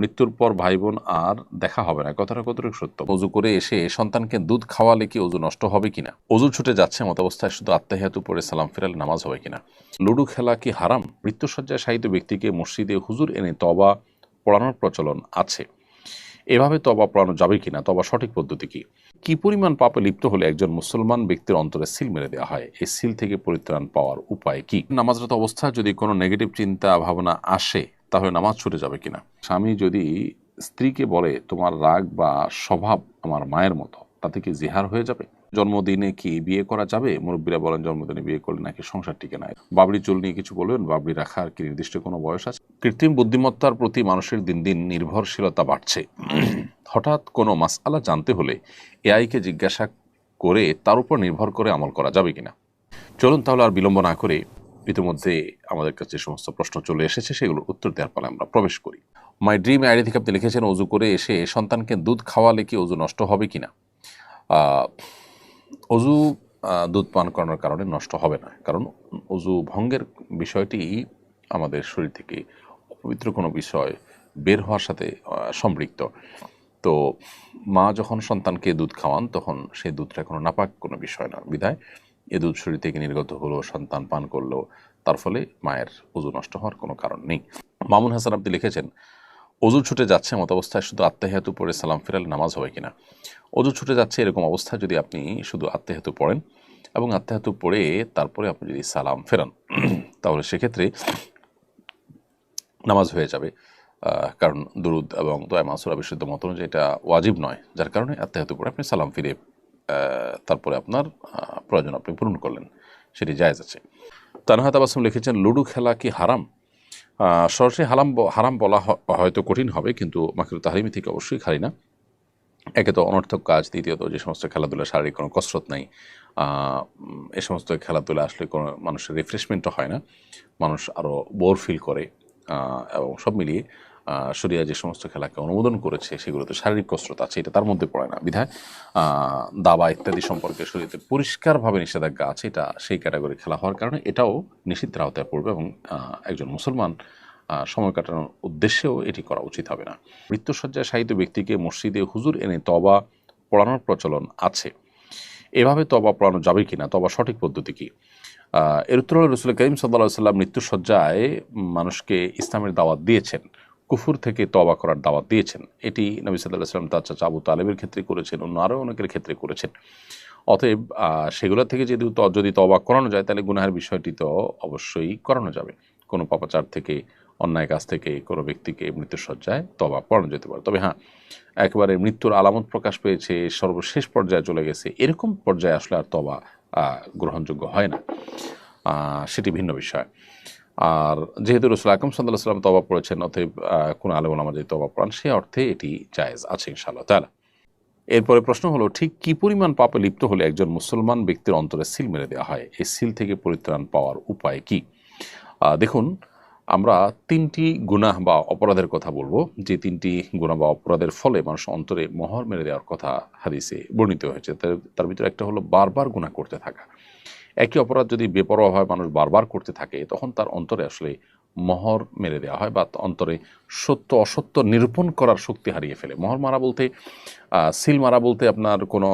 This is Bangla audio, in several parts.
মৃত্যুর পর ভাই বোন আর দেখা হবে না, কথাটা কতটুকু সত্য? অজু করে এসে সন্তানকে দুধ খাওয়ালে কি অজু নষ্ট হবে কিনা? অজু ছুটে যাচ্ছে মত অবস্থায় শুধু আত্তাহিয়াতু পড়ে সালাম ফিরালে নামাজ হবে কিনা? লুডু খেলা কি হারাম? মৃত্যুসজ্জায় শায়িত ব্যক্তিকে মসজিদে হুজুর এনে তওবা পড়ানোর প্রচলন আছে, এভাবে তওবা পড়ানো যাবে কিনা? তওবা সঠিক পদ্ধতি কি? কি পরিমাণ পাপে লিপ্ত হলে একজন মুসলমান ব্যক্তির অন্তরে সিল মেরে দেওয়া হয়? এই সিল থেকে পরিত্রাণ পাওয়ার উপায় কি? নামাজরত অবস্থায় যদি কোনো নেগেটিভ চিন্তা ভাবনা আসে তাহলে নামাজ ছুটে যাবে কিনা? স্বামী যদি স্ত্রীকে বলে তোমার রাগ বা স্বভাব আমার মায়ের মতো, তাতে কি জিহার হয়ে যাবে? জন্মদিনে কি বিয়ে করা যাবে? মুরব্বীরা বলেন জন্মদিনে বিয়ে করলে নাকি সংসার টিকে না। বাবরি চুল নিয়ে কিছু বলবেন? বাবরি রাখার কি নির্দিষ্ট কোনো বয়স আছে? কৃত্রিম বুদ্ধিমত্তার প্রতি মানুষের দিন দিন নির্ভরশীলতা বাড়ছে। হঠাৎ কোনো মাসআলা জানতে হলে এআইকে জিজ্ঞাসা করে তার উপর নির্ভর করে আমল করা যাবে কিনা? চলুন তাহলে আর বিলম্ব না করে ইতিমধ্যে আমাদের কাছে যে সমস্ত প্রশ্ন চলে এসেছে সেগুলোর উত্তর দেওয়ার পালে আমরা প্রবেশ করি। মাই ড্রিম আইডি থেকে আপনি লিখেছেন, অজু করে এসে সন্তানকে দুধ খাওয়ালে কি অজু নষ্ট হবে কিনা? অজু দুধ পান করানোর কারণে নষ্ট হবে না, কারণ অজু ভঙ্গের বিষয়টি আমাদের শরীর থেকে অপবিত্র কোনো বিষয় বের হওয়ার সাথে সম্পৃক্ত। তো মা যখন সন্তানকে দুধ খাওয়ান তখন সেই দুধটা কোনো নাপাক কোনো বিষয় না, বিধায় এ দুধ শরীর থেকে নির্গত হলো, সন্তান পান করলো, তার ফলে মায়ের অজু নষ্ট হওয়ার কোনো কারণ নেই। মামুন হাসান আপনি লিখেছেন, অজু ছুটে যাচ্ছে মত অবস্থায় শুধু আত্তাহিয়াতু পড়ে সালাম ফিরালে নামাজ হবে কিনা? অজু ছুটে যাচ্ছে এরকম অবস্থায় যদি আপনি শুধু আত্তাহিয়াতু পড়েন এবং আত্তাহিয়াতু পড়ে তারপরে আপনি যদি সালাম ফেরান তাহলে সেক্ষেত্রে নামাজ হয়ে যাবে। কারণ দুরুদ এবং দোয়া মাসুরা বিশুদ্ধ মত অনুযায়ী এটা ওয়াজিব নয়, যার কারণে আত্তাহিয়াতু পড়ে আপনি সালাম ফিরে তারপরে আপনার প্রয়োজন আপনি পূরণ করলেন, সেটি জায়েজ আছে। তানহা তাবাসসুম লিখেছেন, লুডু খেলা কি হারাম? সরাসরি হারাম বলা হয়তো কঠিন হবে, কিন্তু মাকরুহ তাহরিমি থেকে অবশ্যই খালি না। একে তো অনর্থক কাজ, দ্বিতীয়ত যে সমস্ত খেলাধুলা শারীরিক কোনো কসরত নাই, এ সমস্ত খেলাধুলা আসলে কোনো মানুষের রিফ্রেশমেন্টও হয় না, মানুষ আরও বোর ফিল করে। এবং সব মিলিয়ে শরিয়া যে সমস্ত খেলাকে অনুমোদন করেছে সেগুলোতে শারীরিক কসরত আছে, এটা তার মধ্যে পড়ে না, বিধায় দাবা ইত্যাদি সম্পর্কে শরীয়তে পরিষ্কারভাবে নিষেধাজ্ঞা আছে, এটা সেই ক্যাটাগরি খেলা হওয়ার কারণে এটাও নিষিদ্ধের আওতায় পড়বে এবং একজন মুসলমান সময় কাটানোর উদ্দেশ্যেও এটি করা উচিত হবে না। মৃত্যুসজ্জায় শায়িত ব্যক্তিকে মসজিদে হুজুর এনে তওবা পড়ানোর প্রচলন আছে, এভাবে তওবা পড়ানো যাবে কিনা? তওবা সঠিক পদ্ধতি কি? এর উত্তর হল, রাসূল করিম সাল্লাল্লাহু আলাইহি ওয়াসাল্লাম মৃত্যুসজ্জায় মানুষকে ইসলামের দাওয়াত দিয়েছেন, কুফর থেকে তওবা করার দাওয়াত দিয়েছেন। এটি নবী সাল্লাল্লাহু আলাইহি ওয়াসাল্লাম তার চাচা আবু তালেবের ক্ষেত্রে করেছেন, অন্য আরও অনেকের ক্ষেত্রে করেছেন। অতএব সেগুলো থেকে যদি তওবা করানো যায় তাহলে গুনাহের বিষয়টি তো অবশ্যই করানো যাবে। কোনো পাপাচার থেকে, অন্যায় কাজ থেকে কোনো ব্যক্তিকে মৃত্যুসজ্জায় তওবা পড়ানো যেতে পারে। তবে হ্যাঁ, একেবারে মৃত্যুর আলামত প্রকাশ পেয়েছে, সর্বশেষ পর্যায়ে চলে গেছে, এরকম পর্যায়ে আসলে আর তওবা গ্রহণযোগ্য হয় না, সেটি ভিন্ন বিষয়। আর যেহেতু রাসূল আকরাম সাল্লাল্লাহু আলাইহি ওয়াসাল্লাম তওবা পড়েছেন, অতএব কোনো আলেম ওলামা যদি তওবা পড়ান সে অর্থে এটি জায়েজ আছে ইনশাআল্লাহ তাআলা। এরপরে প্রশ্ন হলো, ঠিক কি পরিমাণ পাপে লিপ্ত হলে একজন মুসলমান ব্যক্তির অন্তরে সিল মেরে দেওয়া হয়? এই সিল থেকে পরিত্রাণ পাওয়ার উপায় কি? দেখুন, আমরা তিনটি গুনাহ বা অপরাধের কথা বলবো, যে তিনটি গুনাহ বা অপরাধের ফলে মানুষ অন্তরে মোহর মেরে দেওয়ার কথা হাদিসে বর্ণিত হয়েছে। তার ভিতরে একটা হলো বারবার গুনাহ করতে থাকা। একই অপরাধ যদি বেপরোয়াভাবে মানুষ বারবার করতে থাকে তখন তার অন্তরে আসলে মোহর মেরে দেওয়া হয়, বা অন্তরে সত্য অসত্য নিরূপণ করার শক্তি হারিয়ে ফেলে। মোহর মারা বলতে, সিল মারা বলতে আপনার কোনো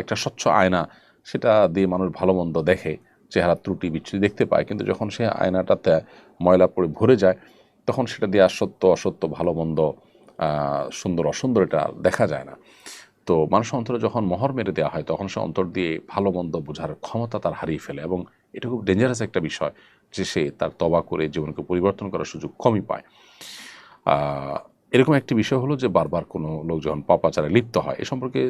একটা স্বচ্ছ আয়না, সেটা দিয়ে মানুষ ভালো মন্দ দেখে, চেহারা ত্রুটি বিচ্যুতি দেখতে পায়, কিন্তু যখন সে আয়নাটাতে ময়লা পড়ে ভরে যায় তখন সেটা দিয়ে আর সত্য অসত্য, ভালো মন্দ, সুন্দর অসুন্দর এটা দেখা যায় না। তো মানুষের অন্তরে যখন মোহর মেরে দেওয়া হয় তখন সে অন্তর দিয়ে ভালো মন্দ বোঝার ক্ষমতা তার হারিয়ে ফেলে, এবং এটা খুব ডেঞ্জারাস একটা বিষয় যে সে তার তওবা করে জীবনকে পরিবর্তন করার সুযোগ কমই পায়। এরকম একটি বিষয় হলো যে বারবার কোনো লোক যখন পাপাচারে লিপ্ত হয়, এ সম্পর্কে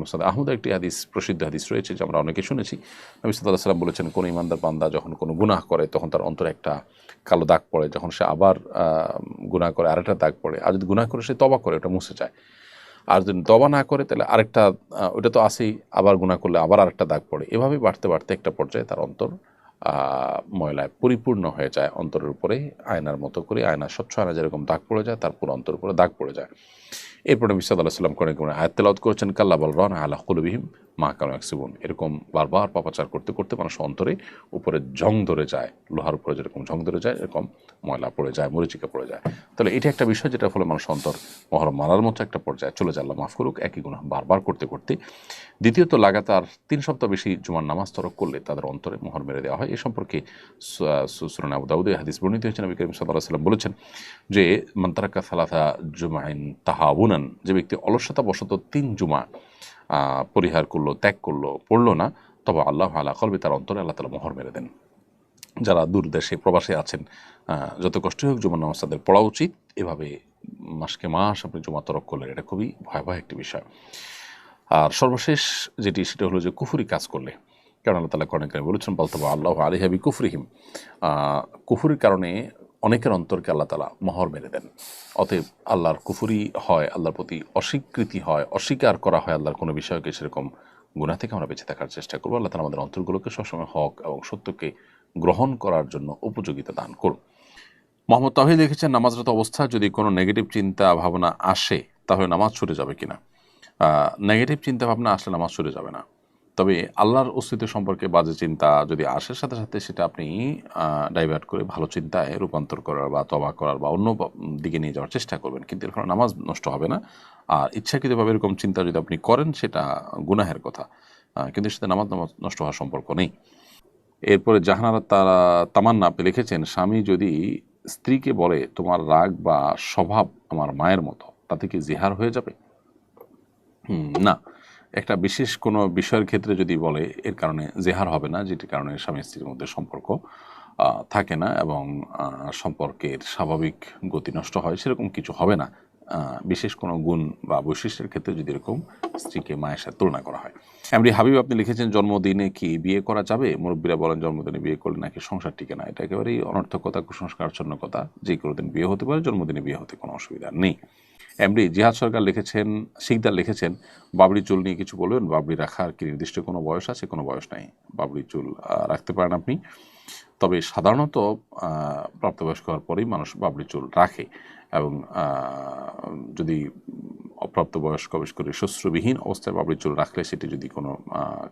মুসনাদ আহমদ একটি হাদিস, প্রসিদ্ধ হাদিস রয়েছে যে আমরা অনেকে শুনেছি। নবী সাল্লাল্লাহু আলাইহি ওয়াসাল্লাম বলেছেন, কোনো ইমানদার বান্দা যখন কোনো গুনাহ করে তখন তার অন্তরে একটা কালো দাগ পড়ে, যখন সে আবার গুনাহ করে আরেকটা দাগ পড়ে, আর যদি গুনাহ করে সে তওবা করে ওটা মুছে যায়, আর যদি তওবা না করে তাহলে আরেকটা, ওটা তো আছেই, আবার গুনাহ করলে আবার আরেকটা দাগ পড়ে, এভাবে বাড়তে বাড়তে একটা পর্যায়ে তার অন্তর ময়লায় পরিপূর্ণ হয়ে যায়। অন্তরের উপরে আয়নার মতো করে, আয়না, স্বচ্ছ আয়না যেরকম দাগ পড়ে যায় তার পুরো অন্তরের উপরে দাগ পড়ে যায়। এরপর নবী সাল্লাল্লাহু আলাইহি ওয়াসাল্লাম কোন আয়াত তেলাওয়াত করেছেন, কাল্লা বাল রানা আলা কুলুবিহিম মা কানু ইয়াকসিবুন। এরকম বারবার পাপাচার করতে করতে মানুষ অন্তরে উপরে ঝং ধরে যায়, লোহার উপরে যেরকম ঝং ধরে যায় এরকম ময়লা পড়ে যায়, মরিচিকা পড়ে যায়। তাহলে এটা একটা বিষয় যেটার ফলে মানুষ অন্তর মহরম মারার মতো একটা পর্যায়ে চলে যায়। আল্লাহ মাফ করুক একই গুনাহ বারবার করতে করতে। দ্বিতীয়ত, লাগাতার 3 সপ্তাহ বেশি জুমার নামাজ তরক করলে তাদের অন্তরে মোহর মেরে দেওয়া হয়। এ সম্পর্কে সুনান আবু দাউদে হাদিস বর্ণিত হয়েছে। নবী করিম সাল্লাল্লাহু আলাইহি ওয়াসাল্লাম বলেছেন যে মান তারাকা সালাসা জুমাইন তাহাবুনান, যে ব্যক্তি অলসতা বশত 3 জুমা পরিহার করলো, ত্যাগ করলো, পড়লো না, তবে আল্লাহ আলা কলবে, তার অন্তরে আল্লাহ তাআলা মোহর মেরে দেন। যারা দূর দেশে প্রবাসে আছেন, যত কষ্ট হোক জুমার নামাজ তাদের পড়া উচিত। এভাবে মাসকে মাস আপনি জুমা তরক করলেন, এটা খুবই ভয়াবহ একটি বিষয়। আর সর্বশেষ যেটি, সেটা হলো যে কুফরি কাজ করলে, কারণ আল্লাহ তাআলা কোরআনে কারিমে বলেছেন বালতাবা আল্লাহু আলাইহা বিকুফরিহিম, কুফরির কারণে অনেকের অন্তরকে আল্লাহ তাআলা মোহর মেরে দেন। অতএব আল্লাহর কুফরি হয়, আল্লাহর প্রতি অস্বীকৃতি হয়, অস্বীকার করা হয় আল্লাহর কোনো বিষয়কে, সেরকম গুনাহ থেকে আমরা বেঁচে থাকার চেষ্টা করবো। আল্লাহ তাআলা আমাদের অন্তরগুলোকে সবসময় হক এবং সত্যকে গ্রহণ করার জন্য উপযোগিতা দান করুন। মোহাম্মদ তাওহীদ লিখেছেন, নামাজরত অবস্থায় যদি কোনো নেগেটিভ চিন্তা ভাবনা আসে তাহলে নামাজ ছুটে যাবে কিনা। নেগেটিভ চিন্তা ভাবনা আসলে নামাজ ছুটে যাবে না, তবে আল্লাহর অস্তিত্ব সম্পর্কে বাজে চিন্তা যদি আসে, সাথে সাথে সেটা আপনি ডাইভার্ট করে ভালো চিন্তায় রূপান্তর করার বা তওবা করার বা অন্য দিকে নিয়ে যাওয়ার চেষ্টা করবেন, কিন্তু এর ফলে নামাজ নষ্ট হবে না। আর ইচ্ছাকৃতভাবে এরকম চিন্তা যদি আপনি করেন সেটা গুনাহের কথা, কিন্তু সেটা নামাজ নষ্ট হওয়ার সম্পর্ক নেই। এরপরে জাহানারা তামান্না আপনি লিখেছেন, স্বামী যদি স্ত্রীকে বলে তোমার রাগ বা স্বভাব আমার মায়ের মতো, তাতে কি জিহার হয়ে যাবে? না, একটা বিশেষ কোনো বিষয়ের ক্ষেত্রে যদি বলে এর কারণে জেহার হবে না, যেটির কারণে স্বামী স্ত্রীর মধ্যে সম্পর্ক থাকে না এবং সম্পর্কের স্বাভাবিক গতি নষ্ট হয়, সেরকম কিছু হবে না। বিশেষ কোনো গুণ বা বৈশিষ্ট্যের ক্ষেত্রে যদি এরকম স্ত্রীকে মায়ের সাথে তুলনা করা হয়। এমনি হাবিব আপনি লিখেছেন, জন্মদিনে কি বিয়ে করা যাবে? মুরব্বীরা বলেন জন্মদিনে বিয়ে করলে নাকি সংসার টিকে না। এটা একেবারেই অনর্থকতা, কুসংস্কারচ্ছন্ন যে কোনো দিন বিয়ে হতে পারে, জন্মদিনে বিয়ে হতে কোনো অসুবিধা নেই। এমডি জিহাদ সরকার লিখেছেন, শিকদার লিখেছেন, বাবরি চুল নিয়ে কিছু বলবেন। বাবরি রাখার কি নির্দিষ্ট কোনো বয়স আছে? কোনো বয়স নাই, বাবরি চুল রাখতে পারেন আপনি। তবে সাধারণত প্রাপ্তবয়স্ক হওয়ার পরেই মানুষ বাবরি চুল রাখে, এবং যদি অপ্রাপ্তবয়স্ক বিশেষ করে শ্বশ্রবিহীন অবস্থায় বাবরি চুল রাখলে সেটি যদি কোনো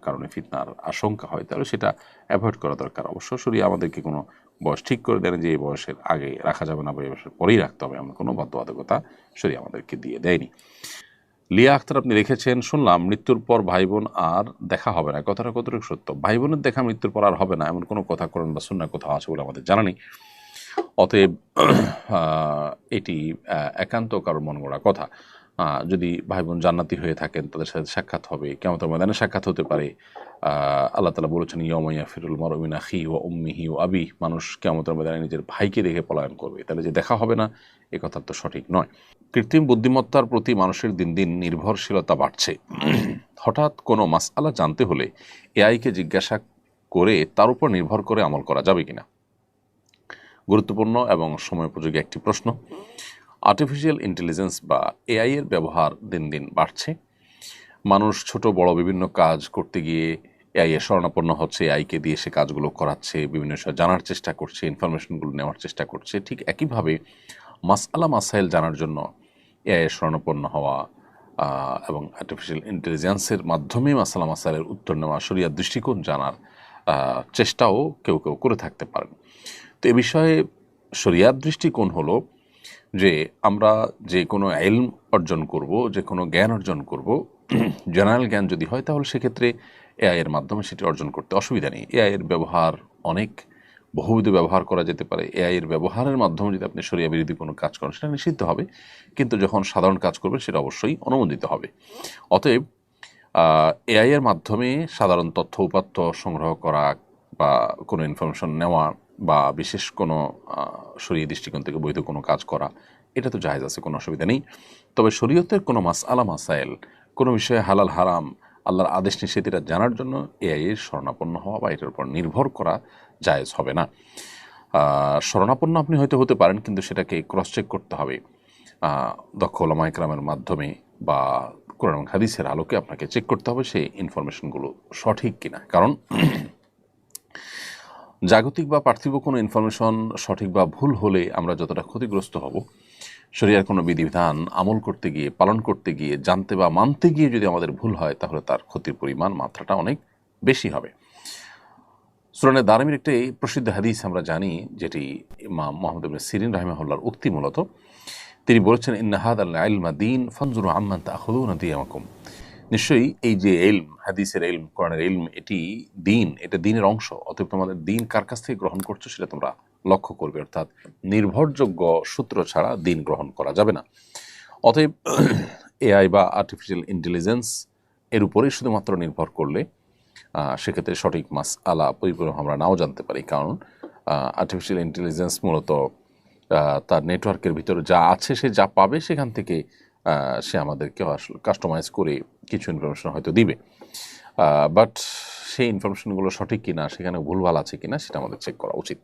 কারণে ফিতনার আশঙ্কা হয় তাহলে সেটা অ্যাভয়েড করা দরকার। অবশ্য শরীয়ত আমাদেরকে কোনো বয়স ঠিক করে দেন যে এই বয়সের আগে রাখা যাবে না বা এই বয়সের পরেই রাখতে হবে, এমন কোনো বাধ্যবাধকতা শরীয়ত আমাদেরকে দিয়ে দেয়নি। লিয়া আখতার আপনি লিখেছেন, শুনলাম মৃত্যুর পর ভাই বোন আর দেখা হবে না, কথাটা কতটুকু সত্য? ভাই বোনের দেখা মৃত্যুর পর আর হবে না এমন কোনো কথা কোরআন বা সুন্নাহ কোথাও আছে বলে আমাদের জানা নেই। অতএব এটি একান্ত কারোর মন গড়া কথা। যদি ভাই বোন জান্নাতি হয়ে থাকেন তাদের সাথে সাক্ষাৎ হবে, কিয়ামতের ময়দানে সাক্ষাৎ হতে পারে। আল্লাহ তাআলা বলেছেন, ইয়াওমা ইয়াফিরুল মারউ মিন আখিহি ওয়া উম্মিহি ওয়া আবিহি, মানুষ কিয়ামতের ময়দানে নিজের ভাইকে দেখে পলায়ন করবে। তাহলে যে দেখা হবে না এ কথা তো সঠিক নয়। কৃত্রিম বুদ্ধিমত্তার প্রতি মানুষের দিন দিন নির্ভরশীলতা বাড়ছে। হঠাৎ কোনো মাসআলা জানতে হলে এআইকে জিজ্ঞাসা করে তার উপর নির্ভর করে আমল করা যাবে কিনা? গুরুত্বপূর্ণ এবং সময়োপযোগী একটি প্রশ্ন। আর্টিফিশিয়াল ইন্টেলিজেন্স বা এআই এর ব্যবহার দিন দিন বাড়ছে। মানুষ ছোট বড় বিভিন্ন কাজ করতে গিয়ে এআই এর শরণাপন্ন হচ্ছে, এআইকে দিয়ে সে কাজগুলো করাচ্ছে, বিভিন্ন বিষয় জানার চেষ্টা করছে, ইনফরমেশনগুলো নেওয়ার চেষ্টা করছে। ঠিক একইভাবে মাসআলা মাসাইল জানার জন্য এআই এর শরণাপন্ন হওয়া এবং আর্টিফিশিয়াল ইন্টেলিজেন্সের মাধ্যমে মাসআলা মাসাইলের উত্তর নেওয়া, শরিয়ার দৃষ্টিকোণ জানার চেষ্টাও কেউ কেউ করে থাকতে পারেন। তো এ বিষয়ে শরিয়ার দৃষ্টিকোণ হলো যে আমরা যে কোনো ইলম অর্জন করব, যে কোনো জ্ঞান অর্জন করব, জেনারেল জ্ঞান যদি হয় তাহলে সেক্ষেত্রে এআই এর মাধ্যমে সেটি অর্জন করতে অসুবিধা নেই। এআই এর ব্যবহার অনেক বহুবিধ ব্যবহার করা যেতে পারে। এআই এর ব্যবহারের মাধ্যমে যদি আপনি শরিয়া বিরোধী কোনো কাজ করেন সেটা নিষিদ্ধ হবে, কিন্তু যখন সাধারণ কাজ করবেন সেটা অবশ্যই অনুমোদিত হবে। অতএব এআই এর মাধ্যমে সাধারণ তথ্য উপাত্ত সংগ্রহ করা বা কোনো ইনফরমেশন নেওয়া বা বিশেষ কোনো শরীয়ী দৃষ্টিকোণ থেকে বৈধ কোনো কাজ করা, এটা তো জায়েজ আছে, কোনো অসুবিধা নেই। তবে শরীয়তের কোনো মাসআলা মাসাইল, কোনো বিষয়ে হালাল হারাম, আল্লাহর আদেশ নিষেধ এটা জানার জন্য এআই এর শরণাপন্ন হওয়া বা এটার উপর নির্ভর করা জায়েজ হবে না। শরণাপন্ন আপনি হয়তো হতে পারেন, কিন্তু সেটাকে ক্রস চেক করতে হবে দক্ষ ওলামা ইকরামের মাধ্যমে বা কোরআন এবং হাদিসের আলোকে আপনাকে চেক করতে হবে সেই ইনফরমেশনগুলো সঠিক কিনা। কারণ জাগতিক বা পার্থিব কোনো ইনফরমেশন সঠিক বা ভুল হলে আমরা যতটা ক্ষতিগ্রস্ত হব, শরিয়ার কোনো বিধিবিধান আমল করতে গিয়ে, পালন করতে গিয়ে, জানতে বা মানতে গিয়ে যদি আমাদের ভুল হয়, তাহলে তার ক্ষতির পরিমাণ, মাত্রাটা অনেক বেশি হবে। সুনানে দারমির একটি প্রসিদ্ধ হাদিস আমরা জানি, যেটি ইমাম মুহাম্মদ ইবনে সিরিন রাহিমাহুল্লাহর উক্তি মূলত। তিনি বলেছেন, ইন্না হাদাল ইলমা দীন ফানজুরু আম্মান তাখুযুনা দিয়ামাকুম। নিশ্চয়ই এই যে ইলম, হাদিসের ইলম, কোরআনের ইলম, এটি দিন, এটা দিনের অংশ। অতএব তোমাদের দিন কার কাছ থেকে গ্রহণ করছো সেটা তোমরা লক্ষ্য করবে। অর্থাৎ নির্ভরযোগ্য সূত্র ছাড়া দিন গ্রহণ করা যাবে না। অতএব এআই বা আর্টিফিশিয়াল ইন্টেলিজেন্স এর উপরেই শুধুমাত্র নির্ভর করলে সেক্ষেত্রে সঠিক মাসআলা পরিপূর্ণ আমরা নাও জানতে পারি। কারণ আর্টিফিশিয়াল ইন্টেলিজেন্স মূলত তার নেটওয়ার্কের ভিতরে যা আছে, সে যা পাবে সেখান থেকে সে আমাদেরকে আসলে কাস্টমাইজ করে কিছু ইনফরমেশন হয়তো দিবে, বাট সেই ইনফরমেশনগুলো সঠিক কিনা, সেখানে ভুলভাল আছে কিনা, সেটা আমাদের চেক করা উচিত।